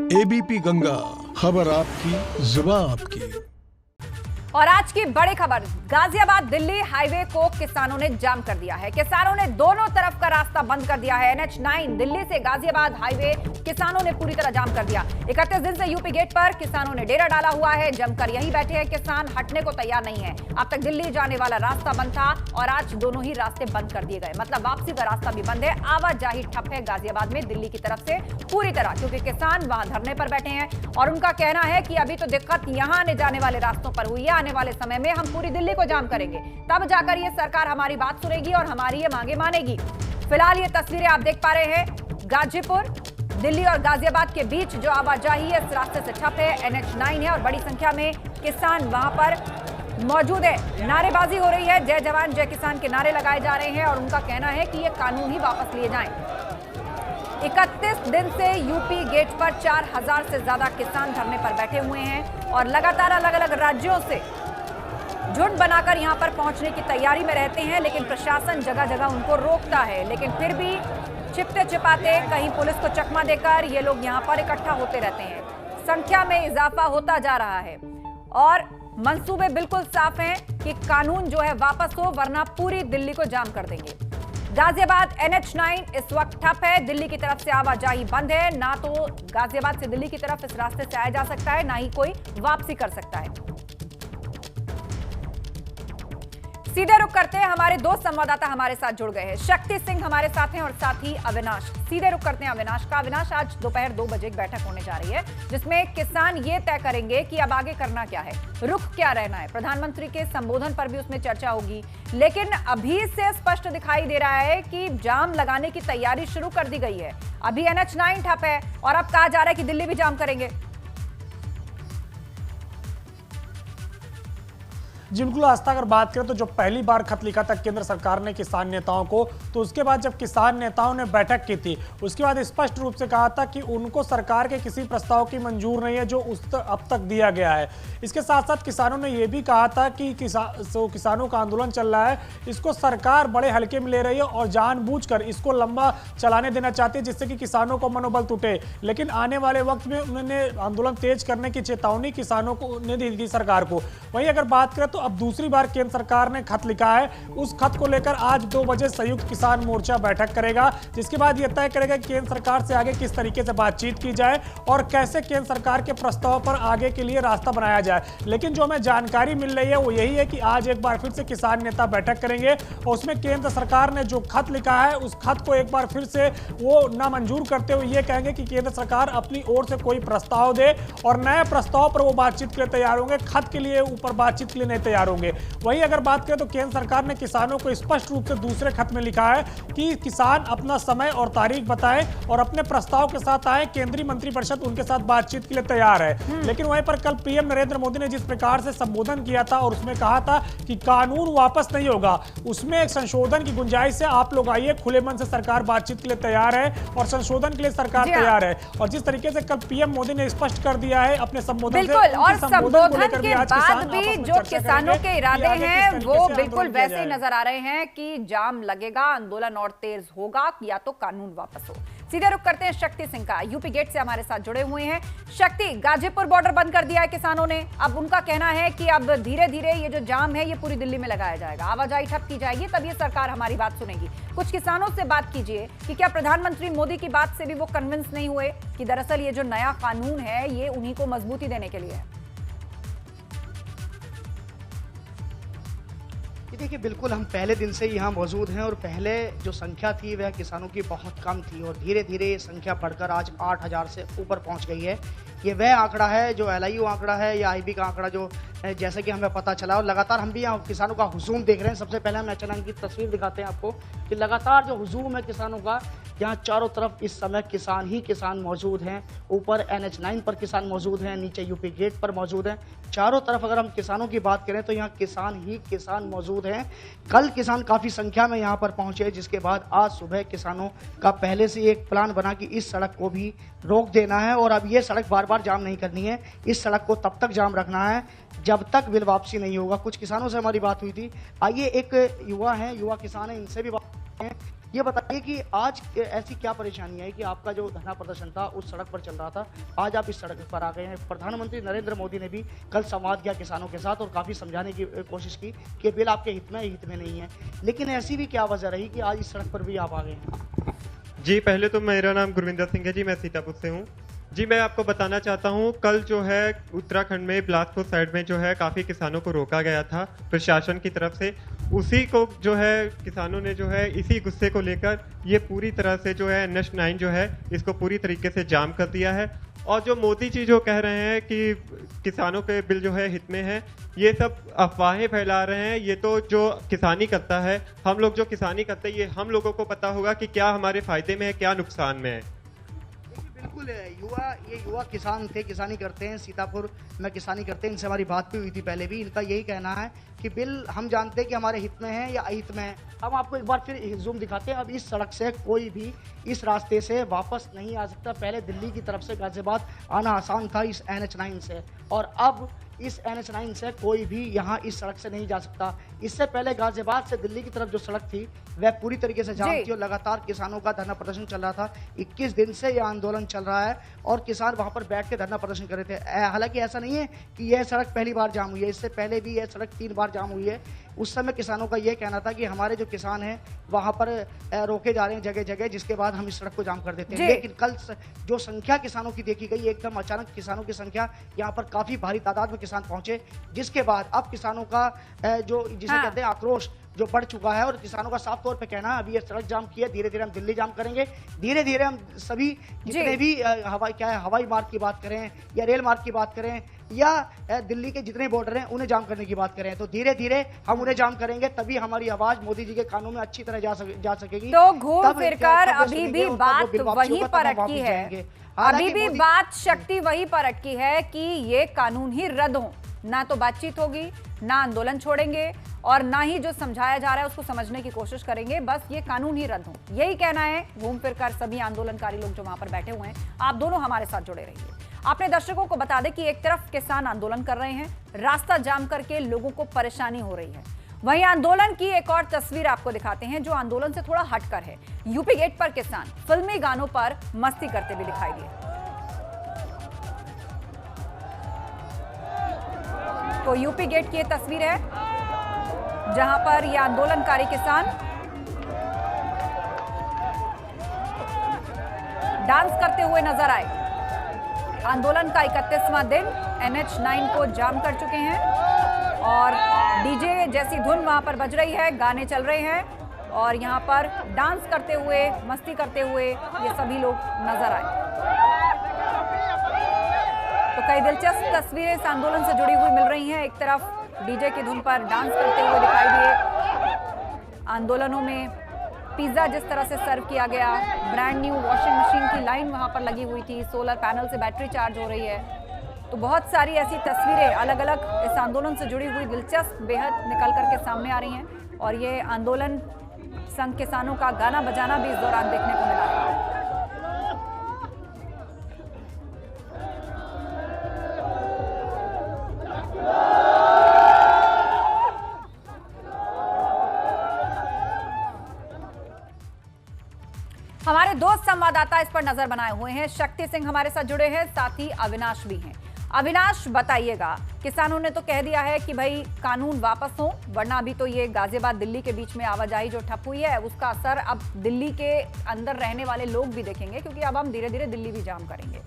ABP Ganga, खबर आपकी, जुबान आपकी। और आज की बड़ी खबर, गाजियाबाद दिल्ली हाईवे को किसानों ने जाम कर दिया है। किसानों ने दोनों तरफ का रास्ता बंद कर दिया है। NH9 दिल्ली से गाजियाबाद हाईवे किसानों ने पूरी तरह जाम कर दिया। 31 दिन से यूपी गेट पर किसानों ने डेरा डाला हुआ है। जमकर यहीं बैठे हैं किसान, हटने को तैयार नहीं है। अब तक दिल्ली जाने वाला रास्ता बंद था और आज दोनों ही रास्ते बंद कर दिए गए। मतलब वापसी का रास्ता भी बंद है। आवाजाही ठप है गाजियाबाद में दिल्ली की तरफ से पूरी तरह, क्योंकि किसान वहां धरने पर बैठे हैं और उनका कहना है कि अभी तो दिक्कत यहां आने जाने वाले रास्तों पर हुई है। आने वाले समय में हम पूरी दिल्ली को जाम करेंगे, तब जाकर ये सरकार हमारी बात सुनेगी और हमारी ये मांगे मानेगी। फिलहाल ये तस्वीरें आप देख पा रहे हैं गाजीपुर, दिल्ली और गाजियाबाद के बीच जो आवाजाही है इस रास्ते से ठप है। NH9 है और बड़ी संख्या में किसान वहां पर मौजूद है। नारेबाजी हो रही है, जय जवान जय किसान के नारे लगाए जा रहे हैं और उनका कहना है कि ये कानून ही वापस लिए जाएं। 31 दिन से यूपी गेट पर 4000 से ज्यादा किसान धरने पर बैठे हुए हैं और लगातार अलग अलग राज्यों से झुंड बनाकर यहां पर पहुंचने की तैयारी में रहते हैं, लेकिन प्रशासन जगह जगह उनको रोकता है। लेकिन फिर भी छिपते छिपाते कहीं पुलिस को चकमा देकर ये लोग यहां पर इकट्ठा होते रहते हैं। संख्या में इजाफा होता जा रहा है और मंसूबे बिल्कुल साफ हैं कि कानून जो है वापस हो, वरना पूरी दिल्ली को जाम कर देंगे। गाजियाबाद NH9 इस वक्त ठप है। दिल्ली की तरफ से आवाजाही बंद है। ना तो गाजियाबाद से दिल्ली की तरफ इस रास्ते से आया जा सकता है, ना ही कोई वापसी कर सकता है। सीधे रुख करते हैं, हमारे दो संवाददाता हमारे साथ जुड़ गए हैं। शक्ति सिंह हमारे साथ हैं और साथ ही अविनाश। सीधे रुख करते हैं अविनाश का। अविनाश, आज दोपहर 2 बजे एक बैठक होने जा रही है जिसमें किसान ये तय करेंगे कि अब आगे करना क्या है, रुख क्या रहना है। प्रधानमंत्री के संबोधन पर भी उसमें चर्चा होगी, लेकिन अभी से स्पष्ट दिखाई दे रहा है कि जाम लगाने की तैयारी शुरू कर दी गई है। अभी NH9 ठप है और अब कहा जा रहा है कि दिल्ली भी जाम करेंगे। जी बिल्कुल आस्था, अगर बात करें तो जो पहली बार खत लिखा था केंद्र सरकार ने किसान नेताओं को, तो उसके बाद जब किसान नेताओं ने बैठक की थी उसके बाद स्पष्ट रूप से कहा था कि उनको सरकार के किसी प्रस्ताव की मंजूर नहीं है जो अब तक दिया गया है। इसके साथ साथ किसानों ने यह भी कहा था कि किसानों का आंदोलन चल रहा है, इसको सरकार बड़े हल्के में ले रही है और जानबूझकर इसको लंबा चलाने देना चाहती है जिससे कि किसानों को मनोबल टूटे। लेकिन आने वाले वक्त में उन्होंने आंदोलन तेज करने की चेतावनी किसानों को ने दी थी सरकार को। वहीं अगर बात करें तो अब दूसरी बार केंद्र सरकार ने खत लिखा है। उस खत को लेकर आज 2 बजे संयुक्त किसान मोर्चा बैठक करेगा, जिसके बाद यह तय करेगा कि केंद्र सरकार से आगे किस तरीके से बातचीत की जाए और कैसे केंद्र सरकार के प्रस्ताव पर आगे के लिए रास्ता बनाया जाए। लेकिन जो हमें जानकारी मिल रही है वो यही है कि आज एक बार फिर से किसान नेता बैठक करेंगे और उसमें केंद्र सरकार ने जो खत लिखा है उस खत को एक बार फिर से वो नामंजूर करते हुए ये कहेंगे कि केंद्र सरकार अपनी ओर से कोई प्रस्ताव दे और नए प्रस्ताव पर वो बातचीत के लिए तैयार होंगे, खत के लिए ऊपर बातचीत के लिए नहीं तैयार होंगे। वहीं अगर बात करें तो केंद्र सरकार ने किसानों को स्पष्ट रूप से दूसरे खत में लिखा है कि किसान अपना समय और तारीख बताएं और अपने प्रस्ताव के साथ आए, केंद्रीय मंत्रिपरिषद उनके साथ बातचीत के लिए तैयार है। लेकिन वहीं पर कल पीएम नरेंद्र मोदी ने जिस प्रकार से संबोधन किया था और उसमें कहा था कि कानून वापस नहीं होगा, उसमें एक संशोधन की गुंजाइश है, आप लोग आइए, खुले मन से सरकार बातचीत के लिए तैयार है और संशोधन के लिए सरकार तैयार है। और जिस तरीके से कल पीएम मोदी ने स्पष्ट कर दिया है अपने संबोधन से, और संबोधन के बाद भी जो किसानों के इरादे हैं वो बिल्कुल वैसे ही नजर आ रहे हैं कि जाम लगेगा, आंदोलन और तेज होगा या तो कानून वापस हो। सीधे रुख करते हैं शक्ति सिंह का, यूपी गेट से हमारे साथ जुड़े हुए हैं। शक्ति, गाजीपुर बॉर्डर बंद कर दिया है किसानों ने। अब उनका कहना है कि अब धीरे धीरे ये जो जाम है ये पूरी दिल्ली में लगाया जाएगा, आवाजाही ठप की जाएगी, तब ये सरकार हमारी बात सुनेगी। कुछ किसानों से बात कीजिए कि क्या प्रधानमंत्री मोदी की बात से भी वो कन्विंस नहीं हुए कि दरअसल ये जो नया कानून है ये उन्हीं को मजबूती देने के लिए है। देखिए, बिल्कुल हम पहले दिन से यहाँ मौजूद हैं और पहले जो संख्या थी वह किसानों की बहुत कम थी और धीरे धीरे ये संख्या बढ़कर आज 8000 से ऊपर पहुँच गई है। ये वह आंकड़ा है जो LIU आंकड़ा है या IB का आंकड़ा जो जैसे कि हमें पता चला और लगातार हम भी यहाँ किसानों का हुजूम देख रहे हैं। सबसे पहले हम NH9 की तस्वीर दिखाते हैं आपको कि लगातार जो हुजूम है किसानों का, यहाँ चारों तरफ इस समय किसान ही किसान मौजूद हैं। ऊपर NH9 पर किसान मौजूद हैं, नीचे यूपी गेट पर मौजूद हैं। चारों तरफ अगर हम किसानों की बात करें तो यहाँ किसान ही किसान मौजूद हैं। कल किसान काफ़ी संख्या में यहाँ पर पहुँचे, जिसके बाद आज सुबह किसानों का पहले से एक प्लान बना कि इस सड़क को भी रोक देना है और अब ये सड़क बार बार जाम नहीं करनी है, इस सड़क को तब तक जाम रखना है जब तक बिल वापसी नहीं होगा। कुछ किसानों से हमारी बात हुई थी। आइए, एक युवा किसान है, इनसे भी बात हैं ये बताइए कि आज ऐसी क्या परेशानी है कि आपका जो धरना प्रदर्शन था उस सड़क पर चल रहा था, आज आप इस सड़क पर आ गए हैं। प्रधानमंत्री नरेंद्र मोदी ने भी कल संवाद किया किसानों के साथ और काफ़ी समझाने की कोशिश की कि बिल आपके हित में नहीं है, लेकिन ऐसी भी क्या वजह रही कि आज इस सड़क पर भी आप आ गए हैं? जी, पहले तो मेरा नाम गुरविंदर सिंह है जी, मैं सीतापुर से हूँ जी। मैं आपको बताना चाहता हूँ, कल जो है उत्तराखंड में बिलासपुर साइड में जो है काफ़ी किसानों को रोका गया था प्रशासन की तरफ से। उसी को जो है किसानों ने जो है इसी गुस्से को लेकर ये पूरी तरह से जो है NH9 जो है इसको पूरी तरीके से जाम कर दिया है। और जो मोदी जी जो कह रहे हैं कि किसानों के बिल जो है हित में है, ये सब अफवाहें फैला रहे हैं। ये तो जो किसानी करता है, हम लोग जो किसानी करते हैं, ये हम लोगों को पता होगा कि क्या हमारे फायदे में है, क्या नुकसान में है। बिल्कुल, ये युवा किसान थे, किसानी करते हैं, सीतापुर में किसानी करते हैं, इनसे हमारी बात भी हुई थी पहले भी। इनका यही कहना है कि बिल हम जानते हैं कि हमारे हित में है या अहित में है। हम आपको एक बार फिर जूम दिखाते हैं। अब इस सड़क से कोई भी इस रास्ते से वापस नहीं आ सकता। पहले दिल्ली की तरफ से गाजियाबाद आना आसान था इस NH9 से, और अब इस NH9 से कोई भी यहाँ इस सड़क से नहीं जा सकता। इससे पहले गाजियाबाद से दिल्ली की तरफ जो सड़क थी वह पूरी तरीके से जाम थी और लगातार किसानों का धरना प्रदर्शन चल रहा था। 21 दिन से यह आंदोलन चल रहा है और किसान वहां पर बैठ के धरना प्रदर्शन कर रहे थे। हालांकि ऐसा नहीं है कि यह सड़क पहली बार जाम हुई है, इससे पहले भी यह सड़क 3 बार जाम हुई है। उस समय किसानों का यह कहना था कि हमारे जो किसान हैं वहां पर रोके जा रहे हैं जगह जगह, जिसके बाद हम इस सड़क को जाम कर देते हैं। लेकिन कल जो संख्या किसानों की देखी गई, एकदम अचानक किसानों की संख्या यहाँ पर काफी भारी तादाद में किसान पहुंचे, जिसके बाद अब किसानों का जो जिसे कहते हैं आक्रोश जो बढ़ चुका है। और किसानों का साफ तौर पे कहना है अभी ये सड़क जाम की है, धीरे धीरे हम दिल्ली जाम करेंगे, धीरे धीरे हम सभी जितने भी हवाई मार्ग की बात करें या रेल मार्ग की बात करें या दिल्ली के जितने बॉर्डर हैं उन्हें जाम करने की बात करें, तो धीरे धीरे हम उन्हें जाम करेंगे, तभी हमारी आवाज मोदी जी के कानों में अच्छी तरह जा सकेगी। तो घूम फिरकर अभी भी बात वहीं पर अटकी है, अभी भी बात शक्ति वहीं पर अटकी है कि ये कानून ही रद्द हो। ना तो बातचीत होगी, ना आंदोलन छोड़ेंगे और ना ही जो समझाया जा रहा है उसको समझने की कोशिश करेंगे, बस ये कानून ही रद्द हो, यही कहना है घूम फिरकर सभी आंदोलनकारी लोग जो वहां पर बैठे हुए हैं। आप दोनों हमारे साथ जुड़े रहिए। आपने दर्शकों को बता दें कि एक तरफ किसान आंदोलन कर रहे हैं, रास्ता जाम करके लोगों को परेशानी हो रही है, वहीं आंदोलन की एक और तस्वीर आपको दिखाते हैं जो आंदोलन से थोड़ा हटकर है। यूपी गेट पर किसान फिल्मी गानों पर मस्ती करते भी दिखाई दिए। तो यूपी गेट की ये तस्वीर है जहां पर ये आंदोलनकारी किसान डांस करते हुए नजर आए। आंदोलन का 31वां दिन, NH9 को जाम कर चुके हैं और डीजे जैसी धुन वहां पर बज रही है, गाने चल रहे हैं और यहां पर डांस करते हुए, मस्ती करते हुए ये सभी लोग नजर आए। तो कई दिलचस्प तस्वीरें इस आंदोलन से जुड़ी हुई मिल रही हैं। एक तरफ डीजे की धुन पर डांस करते हुए दिखाई दिए, आंदोलनों में पिज्जा जिस तरह से सर्व किया गया, ब्रांड न्यू वॉशिंग मशीन की लाइन वहां पर लगी हुई थी, सोलर पैनल से बैटरी चार्ज हो रही है। तो बहुत सारी ऐसी तस्वीरें अलग अलग इस आंदोलन से जुड़ी हुई दिलचस्प बेहद निकल करके सामने आ रही हैं और ये आंदोलन संघ किसानों का गाना बजाना भी इस दौरान देखने को मिला है। हमारे दोस्त संवाददाता इस पर नजर बनाए हुए हैं। शक्ति सिंह हमारे साथ जुड़े हैं, साथ ही अविनाश भी हैं। अविनाश, बताइएगा, किसानों ने तो कह दिया है कि भाई कानून वापस हो, वरना अभी तो ये गाजियाबाद दिल्ली के बीच में आवाजाही जो ठप हुई है उसका असर अब दिल्ली के अंदर रहने वाले लोग भी देखेंगे, क्योंकि अब हम धीरे धीरे दिल्ली भी जाम करेंगे।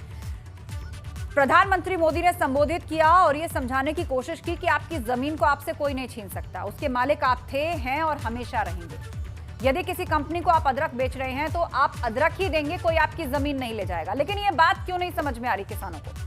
प्रधानमंत्री मोदी ने संबोधित किया और ये समझाने की कोशिश की कि आपकी जमीन को आपसे कोई नहीं छीन सकता, उसके मालिक आप थे, हैं और हमेशा रहेंगे। यदि किसी कंपनी को आप अदरक बेच रहे हैं तो आप अदरक ही देंगे, कोई आपकी जमीन नहीं ले जाएगा। लेकिन ये बात क्यों नहीं समझ में आ रही किसानों को?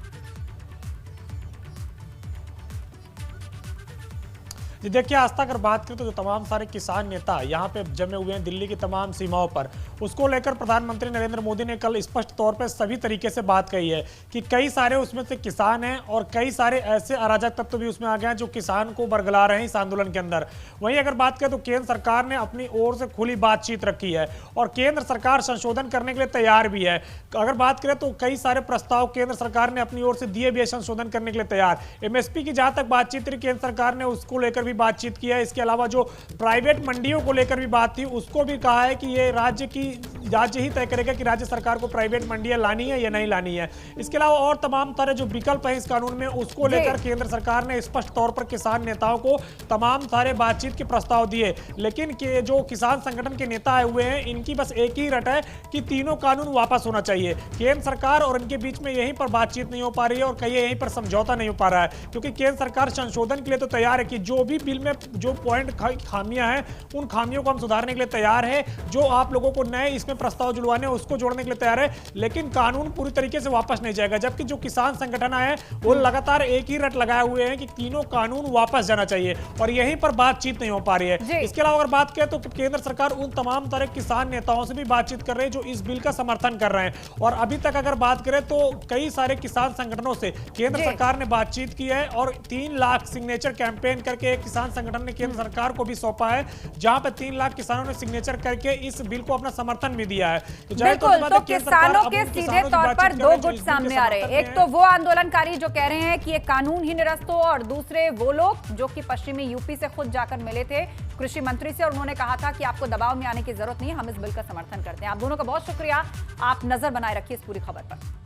जी देखिए, आज तक अगर बात करें तो जो तमाम सारे किसान नेता यहाँ पे जमे हुए हैं दिल्ली की तमाम सीमाओं पर, उसको लेकर प्रधानमंत्री नरेंद्र मोदी ने कल स्पष्ट तौर पर सभी तरीके से बात कही है कि कई सारे उसमें से किसान हैं और कई सारे ऐसे अराजक तत्व भी उसमें आ गए हैं जो किसान को बरगला रहे हैं इस आंदोलन के अंदर। वहीं अगर बात करें तो केंद्र सरकार ने अपनी ओर से खुली बातचीत रखी है और केंद्र सरकार संशोधन करने के लिए तैयार भी है। अगर बात करें तो कई सारे प्रस्ताव केंद्र सरकार ने अपनी ओर से दिए भी है संशोधन करने के लिए तैयार। MSP की जहां तक बातचीत रही, केंद्र सरकार ने उसको लेकर भी भी बातचीत की है। इसके अलावा जो प्राइवेट मंडियों को लेकर भी बात थी, उसको भी कहा है कि ये राज्य ही तय करेगा कि राज्य सरकार को प्राइवेट मंडियां लानी है या नहीं लानी है। इसके अलावा और तमाम तरह जो विकल्प है इस कानून में, उसको लेकर केंद्र सरकार ने स्पष्ट तौर पर किसान नेताओं को तमाम सारे बातचीत के प्रस्ताव दिए। लेकिन जो किसान संगठन के नेता आए हुए हैं, इनकी बस एक ही रट है कि तीनों कानून वापस होना चाहिए। केंद्र सरकार और इनके बीच में यहीं पर बातचीत नहीं हो पा रही है और कहीं यहीं पर समझौता नहीं हो पा रहा है, क्योंकि केंद्र सरकार संशोधन के लिए तो तैयार है कि जो भी बिल में जो पॉइंट खामियां हैं, उन खामियों को हम सुधारने के लिए तैयार है। जो आप लोगों को नए इसमें प्रस्ताव जुड़वाने उसको जोड़ने के लिए तैयार है, लेकिन कानून पूरी तरीके से वापस नहीं जाएगा। जबकि जो किसान संगठन है वो लगातार एक ही रट लगाए हुए हैं कि तीनों कानून वापस जाना चाहिए और यहीं पर बातचीत नहीं हो पा रही है। इसके अलावा अगर बात करें तो केंद्र सरकार उन तमाम तरह किसान नेताओं से भी बातचीत कर रहे हैं जो इस बिल का समर्थन कर रहे हैं। और अभी तक अगर बात करें तो कई सारे किसान संगठनों से केंद्र सरकार ने बातचीत की है और 3 लाख सिग्नेचर कैंपेन करके एक किसान संगठन ने केंद्र सरकार को भी सौंपा है, जहां पर 3 लाख किसानों ने सिग्नेचर करके इस बिल को अपना समर्थन भी दिया है। बिल्कुल, तो किसानों के सीधे तौर पर 2 गुट सामने आ रहे हैं। एक तो वो आंदोलनकारी जो कह रहे हैं कि ये कानून ही निरस्त हो, और दूसरे वो लोग जो कि पश्चिमी यूपी से खुद जाकर मिले थे कृषि मंत्री से और उन्होंने कहा था कि आपको दबाव में आने की जरूरत नहीं है, हम इस बिल का समर्थन करते हैं। आप दोनों का बहुत शुक्रिया, आप नजर बनाए रखिए इस पूरी खबर पर।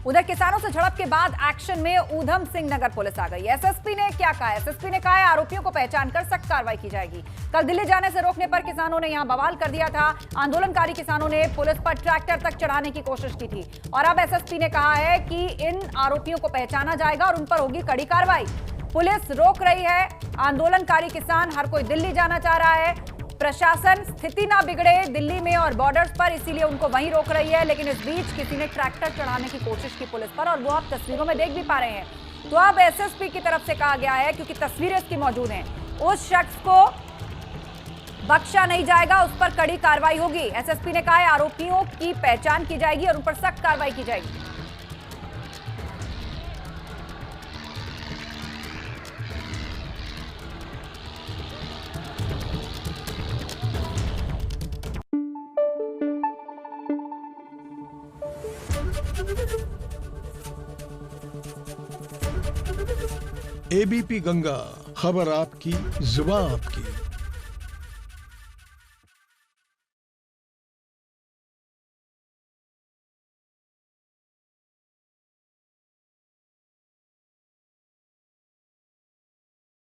उधर किसानों से झड़प के बाद एक्शन में ऊधम सिंह नगर पुलिस आ गई। एसएसपी ने क्या कहा? एसएसपी ने कहा है आरोपियों को पहचान कर सख्त कार्रवाई की जाएगी। कल दिल्ली जाने से रोकने पर किसानों ने यहां बवाल कर दिया था। आंदोलनकारी किसानों ने पुलिस पर ट्रैक्टर तक चढ़ाने की कोशिश की थी और अब एसएसपी ने कहा है कि इन आरोपियों को पहचाना जाएगा और उन पर होगी कड़ी कार्रवाई। पुलिस रोक रही है आंदोलनकारी किसान, हर कोई दिल्ली जाना चाह रहा है। प्रशासन स्थिति ना बिगड़े दिल्ली में और बॉर्डर्स पर, इसीलिए उनको वहीं रोक रही है। लेकिन इस बीच किसी ने ट्रैक्टर चढ़ाने की कोशिश की पुलिस पर और वो आप तस्वीरों में देख भी पा रहे हैं। तो अब एसएसपी की तरफ से कहा गया है, क्योंकि तस्वीरें इसकी मौजूद हैं, उस शख्स को बख्शा नहीं जाएगा, उस पर कड़ी कार्रवाई होगी। एसएसपी ने कहा है आरोपियों की पहचान की जाएगी और उन पर सख्त कार्रवाई की जाएगी। एबीपी गंगा, खबर आपकी, जुबान आपकी।